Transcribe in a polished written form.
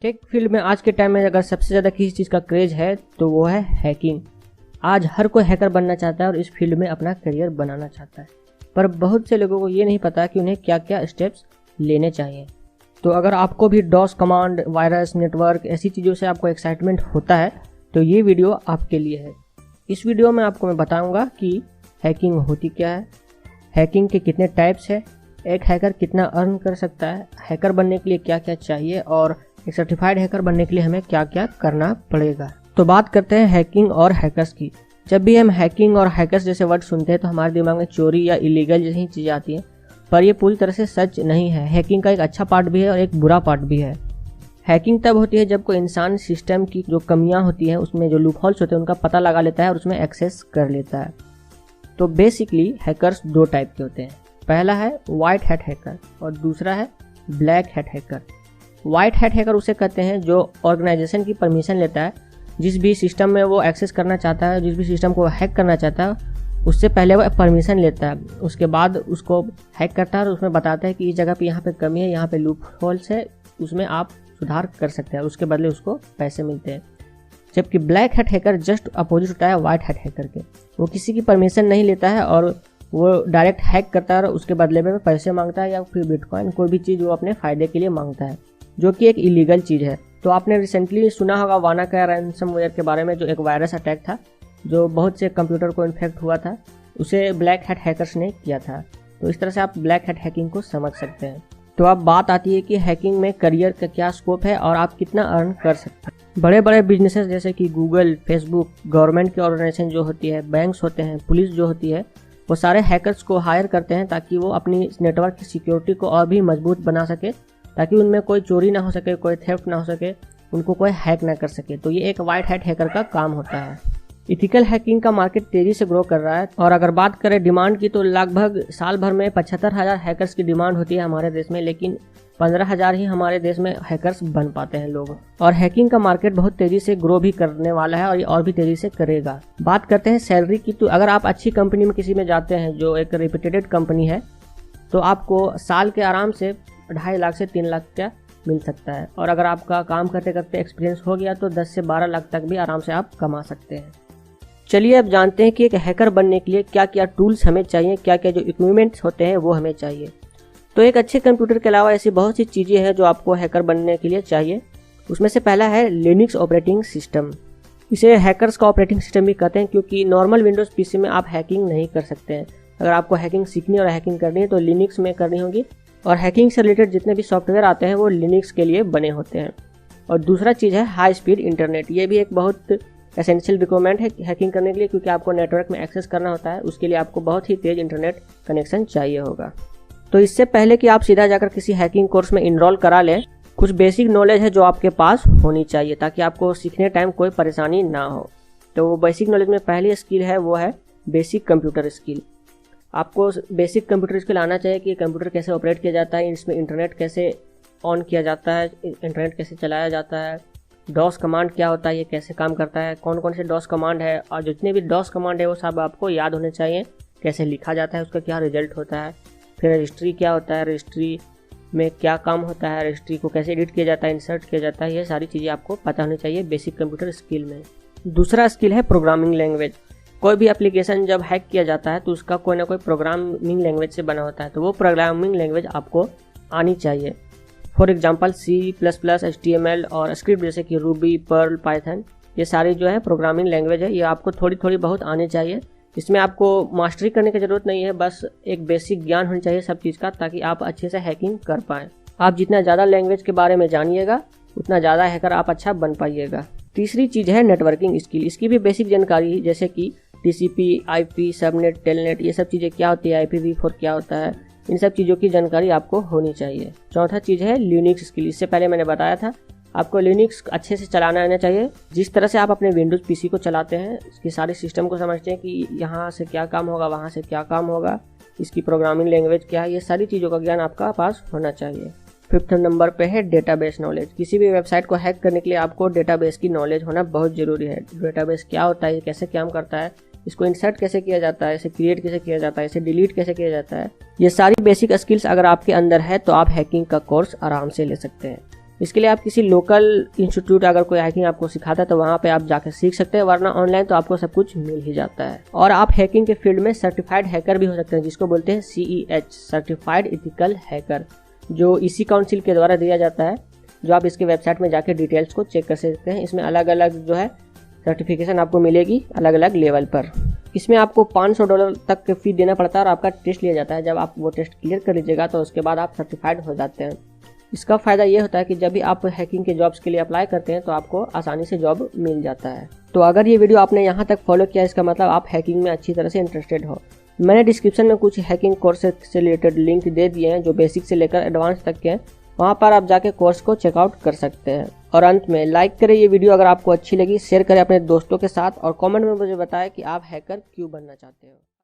Tech field में आज के टाइम में अगर सबसे ज़्यादा किसी चीज़ का क्रेज है तो वो है हैकिंग। आज हर कोई हैकर बनना चाहता है और इस फील्ड में अपना करियर बनाना चाहता है, पर बहुत से लोगों को ये नहीं पता कि उन्हें क्या क्या स्टेप्स लेने चाहिए। तो अगर आपको भी डॉस कमांड, वायरस, नेटवर्क ऐसी चीज़ों से आपको एक्साइटमेंट होता है तो ये वीडियो आपके लिए है। इस वीडियो में आपको मैं बताऊँगा कि हैकिंग होती क्या है, हैकिंग के कितने टाइप्स है, एक हैकर कितना अर्न कर सकता है, हैकर बनने के लिए क्या क्या चाहिए और एक सर्टिफाइड हैकर बनने के लिए हमें क्या क्या करना पड़ेगा। तो बात करते हैं हैकिंग और हैकर्स की। जब भी हम हैकिंग और हैकर्स जैसे वर्ड सुनते हैं तो हमारे दिमाग में चोरी या इलीगल जैसी चीज़ें आती हैं, पर ये पूरी तरह से सच नहीं है। हैकिंग का एक अच्छा पार्ट भी है और एक बुरा पार्ट भी है। हैकिंग तब होती है जब कोई इंसान सिस्टम की जो कमियां होती हैं, उसमें जो लूपहोल्स होते हैं उनका पता लगा लेता है और उसमें एक्सेस कर लेता है। तो बेसिकली हैकर्स दो टाइप के होते हैं। पहला है वाइट हैट हैकर और दूसरा है black hat hacker. White hat hacker उसे कहते हैं जो ऑर्गेनाइजेशन की परमिशन लेता है, जिस भी सिस्टम में वो एक्सेस करना चाहता है, जिस भी सिस्टम को हैक करना चाहता है, उससे पहले वो परमिशन लेता है, उसके बाद उसको हैक करता है और उसमें बताता है कि इस जगह पे यहाँ पे कमी है, यहाँ पे लूप होल्स है, उसमें आप सुधार कर सकते हैं, उसके बदले उसको पैसे मिलते हैं। जबकि black hat hacker just opposite होता है वाइट हैट हैकर के। वो किसी की परमिशन नहीं लेता है और वो डायरेक्ट हैक करता है और उसके बदले में पैसे मांगता है या फिर बिटकॉइन, कोई भी चीज़ वो अपने फ़ायदे के लिए मांगता है, जो कि एक इलीगल चीज़ है। तो आपने रिसेंटली सुना होगा वानाक्राय रैंसमवेयर के बारे में, जो एक वायरस अटैक था जो बहुत से कंप्यूटर को इन्फेक्ट हुआ था, उसे ब्लैक हैट हैकर्स ने किया था। तो इस तरह से आप ब्लैक हैट हैकिंग को समझ सकते हैं। तो अब बात आती है कि हैकिंग में करियर का क्या स्कोप है और आप कितना अर्न कर सकते हैं। बड़े बड़े बिजनेसेस जैसे कि गूगल, फेसबुक, गवर्नमेंट की ऑर्गेनाइजेशन जो होती है, बैंक्स होते हैं, पुलिस जो होती है, वो सारे हैकर्स को हायर करते हैं ताकि वो अपनी नेटवर्क की सिक्योरिटी को और भी मजबूत बना सके, ताकि उनमें कोई चोरी ना हो सके, कोई थेफ्ट ना हो सके, उनको कोई हैक ना कर सके। तो ये एक वाइट हैट हैकर का काम होता है। इथिकल हैकिंग का मार्केट तेजी से ग्रो कर रहा है और अगर बात करें डिमांड की तो लगभग साल भर में 75,000 हैकर्स की डिमांड होती है हमारे देश में, लेकिन 15,000 ही हमारे देश में हैकर्स बन पाते हैं लोग। और हैकिंग का मार्केट बहुत तेजी से ग्रो भी करने वाला है और ये और भी तेजी से करेगा। बात करते हैं सैलरी की, तो अगर आप अच्छी कंपनी में किसी में जाते हैं जो एक रेप्यूटेड कंपनी है, तो आपको साल के आराम से 2.5 लाख से 3 लाख का मिल सकता है। और अगर आपका काम करते करते एक्सपीरियंस हो गया तो 10 से 12 लाख तक भी आराम से आप कमा सकते हैं। चलिए अब जानते हैं कि एक हैकर बनने के लिए क्या क्या टूल्स हमें चाहिए, क्या क्या जो इक्विपमेंट्स होते हैं वो हमें चाहिए। तो एक अच्छे कंप्यूटर के अलावा ऐसी बहुत सी चीज़ें हैं जो आपको हैकर बनने के लिए चाहिए। उसमें से पहला है लिनक्स ऑपरेटिंग सिस्टम। इसे हैकर्स का ऑपरेटिंग सिस्टम भी कहते हैं, क्योंकि नॉर्मल विंडोज़ पीसी में आप हैकिंग नहीं कर सकते हैं। अगर आपको हैकिंग सीखनी और हैकिंग करनी है तो लिनक्स में करनी होगी, और हैकिंग से रिलेटेड जितने भी सॉफ्टवेयर आते हैं वो लिनक्स के लिए बने होते हैं। और दूसरा चीज़ है हाई स्पीड इंटरनेट। ये भी एक बहुत एसेंशियल रिक्वायरमेंट है हैकिंग करने के लिए, क्योंकि आपको नेटवर्क में एक्सेस करना होता है, उसके लिए आपको बहुत ही तेज़ इंटरनेट कनेक्शन चाहिए होगा। तो इससे पहले कि आप सीधा जाकर किसी हैकिंग कोर्स में इनरोल करा लें, कुछ बेसिक नॉलेज है जो आपके पास होनी चाहिए ताकि आपको सीखने टाइम कोई परेशानी ना हो। तो वो बेसिक नॉलेज में पहली स्किल है वो है बेसिक कंप्यूटर स्किल। आपको बेसिक कंप्यूटर स्किल आना चाहिए कि कंप्यूटर कैसे ऑपरेट किया जाता है, इसमें इंटरनेट कैसे ऑन किया जाता है, इंटरनेट कैसे चलाया जाता है, डॉस कमांड क्या होता है, ये कैसे काम करता है, कौन कौन से डॉस कमांड है, और जितने भी डॉस कमांड है वो सब आपको याद होने चाहिए, कैसे लिखा जाता है, उसका क्या रिजल्ट होता है, फिर रजिस्ट्री क्या होता है, रजिस्ट्री में क्या काम होता है, रजिस्ट्री को कैसे एडिट किया जाता है, इंसर्ट किया जाता है, ये सारी चीज़ें आपको पता होनी चाहिए बेसिक कंप्यूटर स्किल में। दूसरा स्किल है प्रोग्रामिंग लैंग्वेज। कोई भी एप्लीकेशन जब हैक किया जाता है तो उसका कोई ना कोई प्रोग्रामिंग लैंग्वेज से बना होता है, तो वो प्रोग्रामिंग लैंग्वेज आपको आनी चाहिए। फॉर एग्जांपल C++, HTML और स्क्रिप्ट जैसे कि रूबी, पर्ल, पाइथन, ये सारी जो है प्रोग्रामिंग लैंग्वेज है, ये आपको थोड़ी थोड़ी बहुत आनी चाहिए। इसमें आपको मास्टरी करने की ज़रूरत नहीं है, बस एक बेसिक ज्ञान होनी चाहिए सब चीज़ का, ताकि आप अच्छे से हैकिंग कर पाएँ। आप जितना ज़्यादा लैंग्वेज के बारे में जानिएगा उतना ज़्यादा हैकर आप अच्छा बन पाइएगा। तीसरी चीज़ है नेटवर्किंग स्किल। इसकी भी बेसिक जानकारी जैसे कि TCP, IP, सबनेट, टेलनेट, ये सब चीज़ें क्या होती है, IPv4 क्या होता है, इन सब चीज़ों की जानकारी आपको होनी चाहिए। चौथा चीज़ है लिनक्स स्किल। इससे पहले मैंने बताया था, आपको लिनक्स अच्छे से चलाना आना चाहिए। जिस तरह से आप अपने विंडोज़ पीसी को चलाते हैं, इसकी सारी सिस्टम को समझते हैं कि यहाँ से क्या काम होगा, वहाँ से क्या काम होगा, इसकी प्रोग्रामिंग लैंग्वेज क्या है, ये सारी चीज़ों का ज्ञान आपका पास होना चाहिए। 5th नंबर पे है डेटाबेस नॉलेज। किसी भी वेबसाइट को हैक करने के लिए आपको डेटाबेस की नॉलेज होना बहुत ज़रूरी है। डेटाबेस क्या होता है, कैसे काम करता है, इसको इंसर्ट कैसे किया जाता है, इसे क्रिएट कैसे किया जाता है, इसे डिलीट कैसे किया जाता है, ये सारी बेसिक स्किल्स अगर आपके अंदर है तो आप हैकिंग का कोर्स आराम से ले सकते हैं। इसके लिए आप किसी लोकल इंस्टीट्यूट अगर कोई हैकिंग आपको सिखाता है तो वहाँ पे आप जाकर सीख सकते हैं, वरना ऑनलाइन तो आपको सब कुछ मिल ही जाता है। और आप हैकिंग के फील्ड में सर्टिफाइड हैकर भी हो सकते हैं, जिसको बोलते हैं CEH, सर्टिफाइड इथिकल हैकर, जो इसी काउंसिल के द्वारा दिया जाता है, जो आप इसके वेबसाइट में जाकर डिटेल्स को चेक कर सकते हैं। इसमें अलग अलग जो है सर्टिफिकेशन आपको मिलेगी अलग अलग लेवल पर। इसमें आपको $500 तक की फी देना पड़ता है और आपका टेस्ट लिया जाता है। जब आप वो टेस्ट क्लियर कर लीजिएगा तो उसके बाद आप सर्टिफाइड हो जाते हैं। इसका फ़ायदा ये होता है कि जब भी आप हैकिंग के जॉब्स के लिए अप्लाई करते हैं तो आपको आसानी से जॉब मिल जाता है। तो अगर ये वीडियो आपने यहाँ तक फॉलो किया, इसका मतलब आप हैकिंग में अच्छी तरह से इंटरेस्टेड हो। मैंने डिस्क्रिप्शन में कुछ हैकिंग कोर्स से रिलेटेड लिंक दे दिए हैं जो बेसिक से लेकर एडवांस तक के हैं, वहाँ पर आप जाके कोर्स को चेकआउट कर सकते हैं। और अंत में लाइक करें ये वीडियो अगर आपको अच्छी लगी, शेयर करें अपने दोस्तों के साथ और कमेंट में मुझे बताएं कि आप हैकर क्यों बनना चाहते हो।